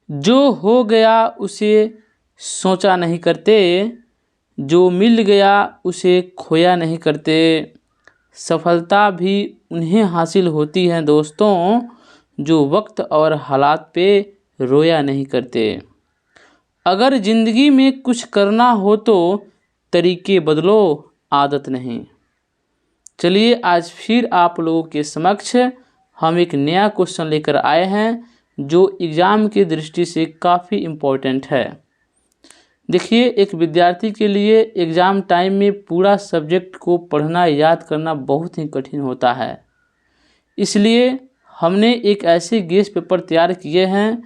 जो हो गया उसे सोचा नहीं करते, जो मिल गया उसे खोया नहीं करते। सफलता भी उन्हें हासिल होती है दोस्तों, जो वक्त और हालात पे रोया नहीं करते। अगर ज़िंदगी में कुछ करना हो तो तरीके बदलो, आदत नहीं। चलिए आज फिर आप लोगों के समक्ष हम एक नया क्वेश्चन लेकर आए हैं जो एग्ज़ाम की दृष्टि से काफ़ी इम्पोर्टेंट है। देखिए, एक विद्यार्थी के लिए एग्ज़ाम टाइम में पूरा सब्जेक्ट को पढ़ना याद करना बहुत ही कठिन होता है। इसलिए हमने एक ऐसे गेस पेपर तैयार किए हैं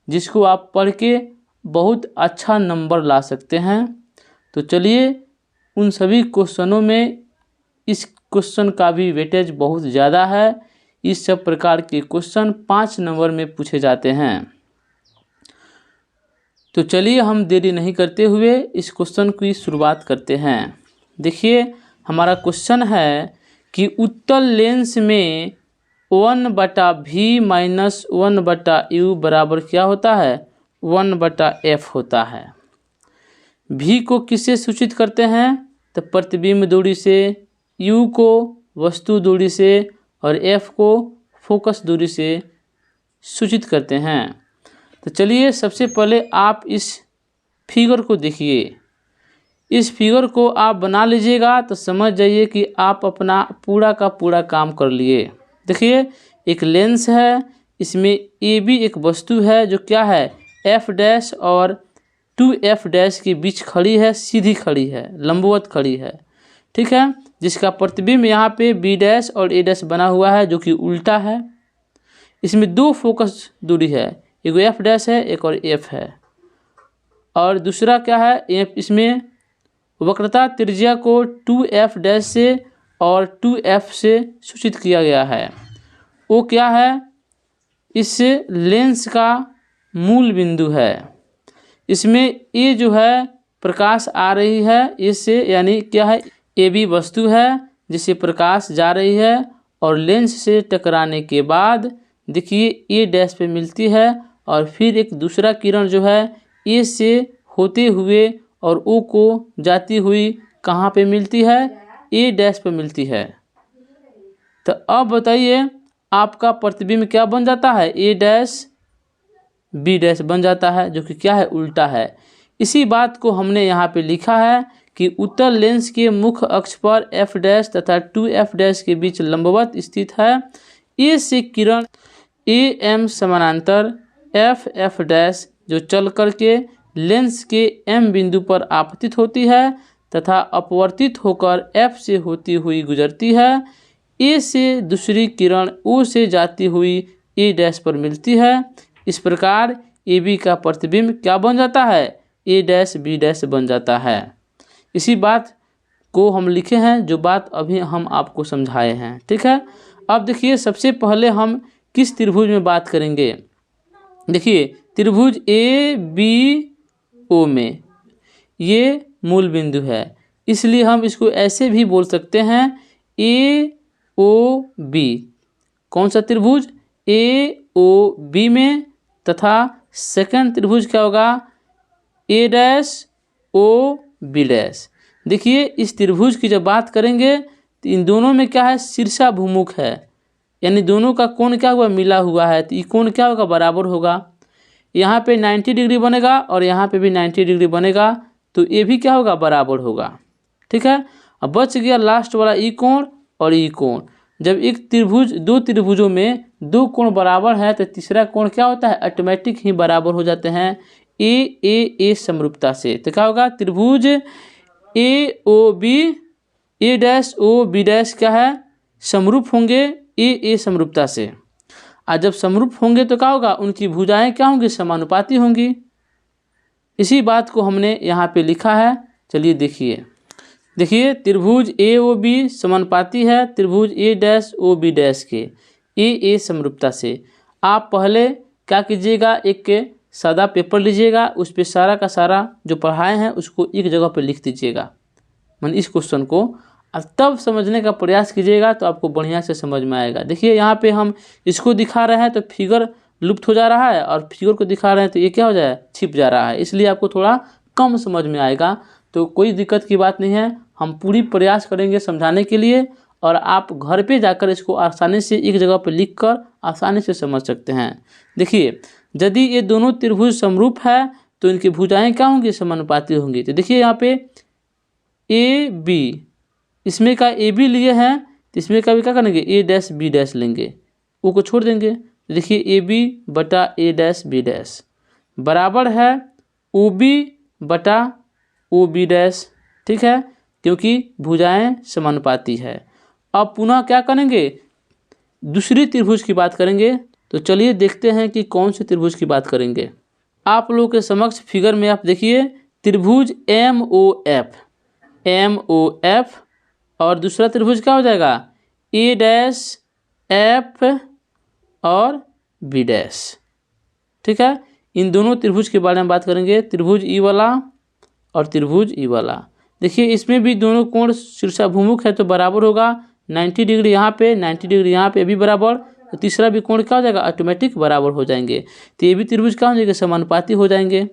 जिसको आप पढ़ के बहुत अच्छा नंबर ला सकते हैं। तो चलिए, उन सभी क्वेश्चनों में इस क्वेश्चन का भी वेटेज बहुत ज़्यादा है। इस सब प्रकार के क्वेश्चन 5 नंबर में पूछे जाते हैं। तो चलिए हम देरी नहीं करते हुए इस क्वेश्चन की शुरुआत करते हैं। देखिए, हमारा क्वेश्चन है कि उत्तल लेंस में 1/v माइनस 1/u बराबर क्या होता है? 1/f होता है। v को किससे सूचित करते हैं? तो प्रतिबिंब दूरी से, u को वस्तु दूरी से और f को फोकस दूरी से सूचित करते हैं। तो चलिए सबसे पहले आप इस फिगर को देखिए। इस फिगर को आप बना लीजिएगा तो समझ जाइए कि आप अपना पूरा का पूरा काम कर लिए। देखिए, एक लेंस है, इसमें ए बी एक वस्तु है जो क्या है, एफ डैश और 2f डैश के बीच खड़ी है, सीधी खड़ी है, लंबवत खड़ी है, ठीक है। जिसका प्रतिबिंब यहाँ पे बी डैश और ए डैश बना हुआ है जो कि उल्टा है। इसमें 2 फोकस दूरी है, एक एफ डैश है, एक और एफ है। और दूसरा क्या है, इसमें वक्रता त्रिज्या को 2f डैश से और 2f से सूचित किया गया है। वो क्या है, इस लेंस का मूल बिंदु है। इसमें ये जो है प्रकाश आ रही है इससे, यानी क्या है, ए बी वस्तु है जिससे प्रकाश जा रही है और लेंस से टकराने के बाद देखिए ए डैश पे मिलती है और फिर एक दूसरा किरण जो है ए से होते हुए और ओ को जाती हुई कहाँ पे मिलती है, ए डैश पे मिलती है। तो अब बताइए आपका प्रतिबिंब क्या बन जाता है, ए डैश बी डैश बन जाता है जो कि क्या है, उल्टा है। इसी बात को हमने यहाँ पे लिखा है कि उत्तल लेंस के मुख्य अक्ष पर एफ डैश तथा 2f डैश के बीच लंबवत स्थित है। ए से किरण ए एम समानांतर एफ डैश जो चल करके लेंस के एम बिंदु पर आपतित होती है तथा अपवर्तित होकर एफ से होती हुई गुजरती है। ए से दूसरी किरण ओ से जाती हुई ए डैश पर मिलती है। इस प्रकार ए बी का प्रतिबिंब क्या बन जाता है, ए डैश बी डैश बन जाता है। इसी बात को हम लिखे हैं जो बात अभी हम आपको समझाए हैं, ठीक है। अब देखिए सबसे पहले हम किस त्रिभुज में बात करेंगे। देखिए, त्रिभुज ए बी ओ में ये मूल बिंदु है, इसलिए हम इसको ऐसे भी बोल सकते हैं ए ओ बी। कौन सा त्रिभुज, ए ओ बी में, तथा सेकंड त्रिभुज क्या होगा, ए डैश ओ बी डैश। देखिए इस त्रिभुज की जब बात करेंगे तो इन दोनों में क्या है, शीर्षा भूमुख है, यानी दोनों का कोण क्या हुआ, मिला हुआ है। तो ये कोण क्या होगा, बराबर होगा। यहाँ पे 90 डिग्री बनेगा और यहाँ पे भी 90 डिग्री बनेगा, तो ये भी क्या होगा, बराबर होगा, ठीक है। अब बच गया लास्ट वाला ई कोण और ई कोण। जब एक त्रिभुज, 2 त्रिभुजों में 2 कोण बराबर है तो तीसरा कोण क्या होता है, ऑटोमेटिक ही बराबर हो जाते हैं ए समरूपता से। तो क्या होगा, त्रिभुज ए ओ बी, ए डैश ओ बी डैश क्या है, समरूप होंगे ए समरूपता से। और जब समरूप होंगे तो क्या होगा, उनकी भुजाएं क्या होंगी, समानुपाती होंगी। इसी बात को हमने यहाँ पे लिखा है। चलिए देखिए त्रिभुज ए ओ बी समानुपाती है त्रिभुज ए डैश ओ बी डैश के ए समरूपता से। आप पहले क्या कीजिएगा, एक सादा पेपर लीजिएगा, उस पर सारा का सारा जो पढ़ाए हैं उसको एक जगह पर लिख दीजिएगा, माने इस क्वेश्चन को, और तब समझने का प्रयास कीजिएगा तो आपको बढ़िया से समझ में आएगा। देखिए यहाँ पे हम इसको दिखा रहे हैं तो फिगर लुप्त हो जा रहा है और फिगर को दिखा रहे हैं तो ये क्या हो जाए, छिप जा रहा है, इसलिए आपको थोड़ा कम समझ में आएगा। तो कोई दिक्कत की बात नहीं है, हम पूरी प्रयास करेंगे समझाने के लिए और आप घर पे जाकर इसको आसानी से एक जगह पर लिख कर आसानी से समझ सकते हैं। देखिए, यदि ये दोनों त्रिभुज समरूप है तो इनकी भुजाएं क्या होंगी, समानुपाती होंगी। तो देखिए यहाँ पे ए बी, इसमें का ए बी लिए हैं तो इसमें का भी क्या करेंगे, ए डैश बी डैश लेंगे, ओ को छोड़ देंगे। तो देखिए ए बी बटा ए डैश बी डैश बराबर है ओ बी बटा ओ बी डैश, ठीक है, क्योंकि भुजाएं समानुपाती है। अब पुनः क्या करेंगे, दूसरी त्रिभुज की बात करेंगे। तो चलिए देखते हैं कि कौन से त्रिभुज की बात करेंगे। आप लोगों के समक्ष फिगर में आप देखिए त्रिभुज एम ओ एफ और दूसरा त्रिभुज क्या हो जाएगा, ए डैश एफ और बी डैश, ठीक है। इन दोनों त्रिभुज के बारे में बात करेंगे, त्रिभुज ई वाला और त्रिभुज ई वाला। देखिए इसमें भी दोनों कोण शीर्षाभिमुख है तो बराबर होगा, 90 डिग्री यहाँ पे 90 डिग्री यहाँ पे भी बराबर, तो तीसरा भी कोण क्या हो जाएगा, ऑटोमेटिक बराबर हो जाएंगे। तो ये भी त्रिभुज क्या हो जाएंगे, समानुपाती हो जाएंगे,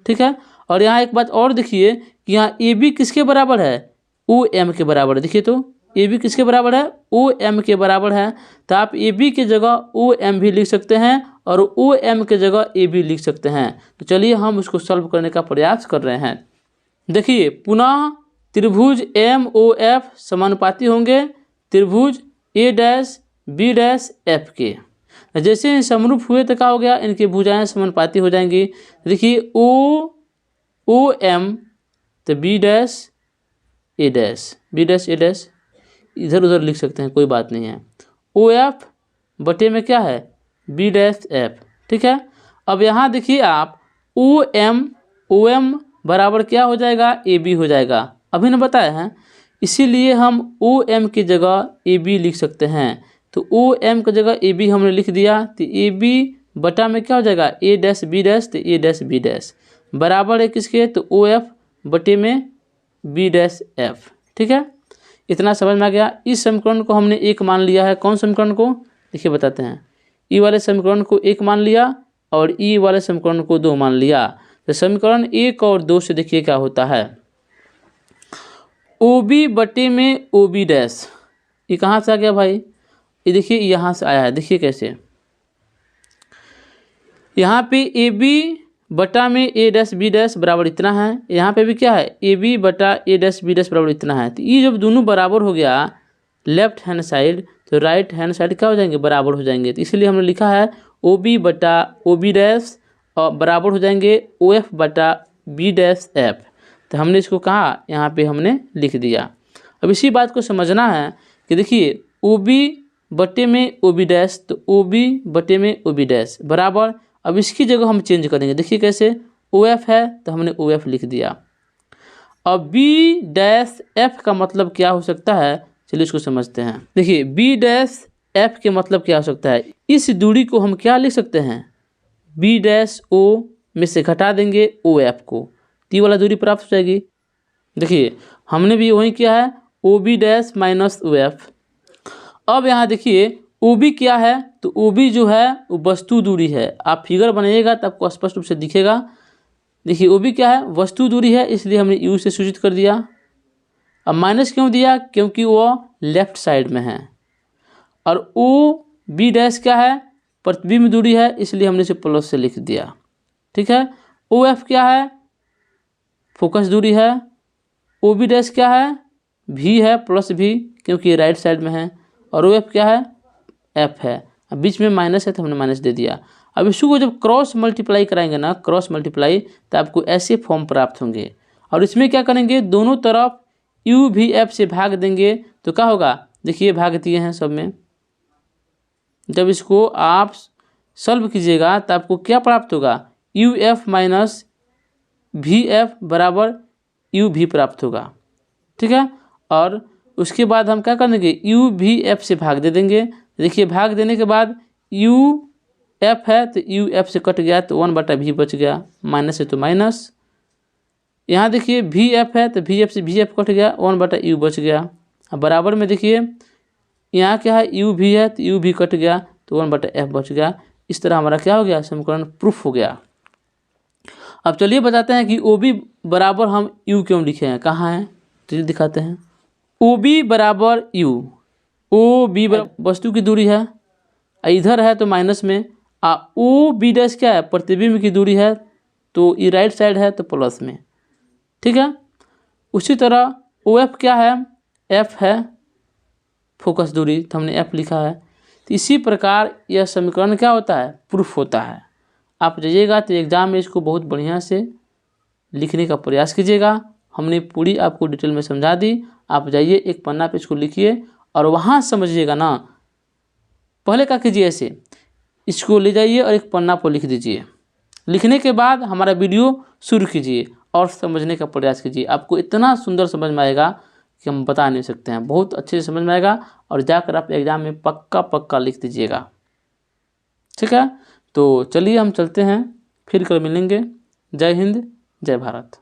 ठीक है। और यहाँ एक बात और देखिए कि यहाँ ए बी किसके बराबर है, ओ एम के बराबर है। देखिए तो ए बी किसके बराबर है, ओ एम के बराबर है। तो आप ए बी की जगह ओ एम भी लिख सकते हैं और ओ एम के जगह ए बी लिख सकते हैं। तो चलिए हम उसको सॉल्व करने का प्रयास कर रहे हैं। देखिए पुनः त्रिभुज एम ओ एफ समानुपाती होंगे त्रिभुज ए डैश बी डैश एफ के। जैसे इन समरूप हुए तो क्या हो गया, इनकी भुजाएं समानुपाती हो जाएंगी। देखिए ओ एम तो बी डैश ए डैश, बी डैश ए डैश इधर उधर लिख सकते हैं, कोई बात नहीं है। ओ एफ बटे में क्या है, बी डैश एफ, ठीक है। अब यहाँ देखिए आप ओ एम बराबर क्या हो जाएगा, ए बी हो जाएगा, अभी ना बताया है, इसीलिए हम ओ एम की जगह ए बी लिख सकते हैं। तो ओ एम की जगह ए बी हमने लिख दिया, तो ए बी बटा में क्या हो जाएगा, ए डैश बी डैश, तो ए डैश बी डैश बराबर है किसके, तो ओ एफ बटे में बी डैश एफ, ठीक है। इतना समझ में आ गया। इस समीकरण को हमने एक मान लिया है, कौन समीकरण को, देखिए बताते हैं। ई वाले समीकरण को एक मान लिया और ई वाले समीकरण को दो मान लिया। तो समीकरण एक और दो से देखिए क्या होता है, ओ बी बटे में ओ बी डैश, ये कहाँ से आ गया भाई, ये देखिए यहाँ से आया है। देखिए कैसे, यहाँ पे ए बी बटा में ए डैश बी डैश बराबर इतना है, यहाँ पे भी क्या है, ए बी बटा ए डैश बी डैश बराबर इतना है। तो ये जब दोनों बराबर हो गया लेफ्ट हैंड साइड, तो राइट हैंड साइड क्या हो जाएंगे, बराबर हो जाएंगे। तो इसलिए हमने लिखा है ओ बी बटा ओ बी डैश और बराबर हो जाएंगे ओ एफ बटा बी डैश एफ। तो हमने इसको कहा, यहाँ पे हमने लिख दिया। अब इसी बात को समझना है कि देखिए ओ बी बटे में ओ बी डैश, तो ओ बी बटे में ओ बी डैश बराबर, अब इसकी जगह हम चेंज करेंगे। देखिए कैसे, ओ एफ है तो हमने ओ एफ लिख दिया। अब बी डैश एफ का मतलब क्या हो सकता है, चलिए इसको समझते हैं। देखिए बी डैश एफ के मतलब क्या हो सकता है, इस दूरी को हम क्या लिख सकते हैं, बी डैश ओ में से घटा देंगे ओ एफ को, ती वाला दूरी प्राप्त हो जाएगी। देखिए हमने भी वही किया है, O B dash minus O F. अब यहाँ देखिए ओ बी क्या है, तो ओ बी जो है वो वस्तु दूरी है। आप फिगर बनाइएगा तो आपको स्पष्ट रूप से दिखेगा। देखिए ओ बी क्या है, वस्तु दूरी है, इसलिए हमने यू से सूचित कर दिया। अब माइनस क्यों दिया, क्योंकि वो लेफ्ट साइड में है। और ओ बी डैश क्या है, प्रतिबिंब दूरी है, इसलिए हमने इसे प्लस से लिख दिया, ठीक है। ओ एफ क्या है, फोकस दूरी है। ओ बी डैश क्या है, भी है प्लस भी, क्योंकि राइट साइड में है। और ओ एफ क्या है, एफ है। अब बीच में माइनस है तो हमने माइनस दे दिया। अब इसको जब क्रॉस मल्टीप्लाई कराएंगे ना, क्रॉस मल्टीप्लाई, तो आपको ऐसे फॉर्म प्राप्त होंगे। और इसमें क्या करेंगे, दोनों तरफ यू भी एफ से भाग देंगे तो क्या होगा, देखिए भाग दिए हैं सब में। जब इसको आप सॉल्व कीजिएगा तो आपको क्या प्राप्त होगा, यू एफ माइनस भी एफ बराबर यू भी प्राप्त होगा, ठीक है। और उसके बाद हम क्या करेंगे, यू भी एफ से भाग दे देंगे। देखिए भाग देने के बाद यू एफ है तो यू एफ से कट गया तो 1 बटा भी बच गया, माइनस है तो माइनस। यहाँ देखिए भी एफ है तो भी एफ से भी एफ कट गया, 1/u बच गया। अब बराबर में देखिए यहाँ क्या है, यू भी है तो यू भी कट गया तो 1/f बच गया। इस तरह हमारा क्या हो गया, समीकरण प्रूफ हो गया। अब चलिए बताते हैं कि ओ बी बराबर हम यू क्यों लिखे हैं, कहाँ है, चलिए दिखाते हैं। ओ बी बराबर यू, ओ बी वस्तु की दूरी है, इधर है तो माइनस में, ओ बी डैश क्या है, प्रतिबिंब की दूरी है, तो ये राइट साइड है तो प्लस में, ठीक है। उसी तरह ओ एफ क्या है, एफ है फोकस दूरी, तो हमने एफ लिखा है। तो इसी प्रकार यह समीकरण क्या होता है, प्रूफ होता है। आप जाइएगा तो एग्ज़ाम में इसको बहुत बढ़िया से लिखने का प्रयास कीजिएगा। हमने पूरी आपको डिटेल में समझा दी। आप जाइए एक पन्ना पे इसको लिखिए और वहाँ समझिएगा ना। पहले क्या कीजिए, ऐसे इसको ले जाइए और एक पन्ना पर लिख दीजिए। लिखने के बाद हमारा वीडियो शुरू कीजिए और समझने का प्रयास कीजिए। आपको इतना सुंदर समझ में आएगा कि हम बता नहीं सकते हैं, बहुत अच्छे से समझ में आएगा और जाकर आप एग्ज़ाम में पक्का लिख दीजिएगा, ठीक है। तो चलिए हम चलते हैं, फिर कल मिलेंगे। जय हिंद, जय भारत।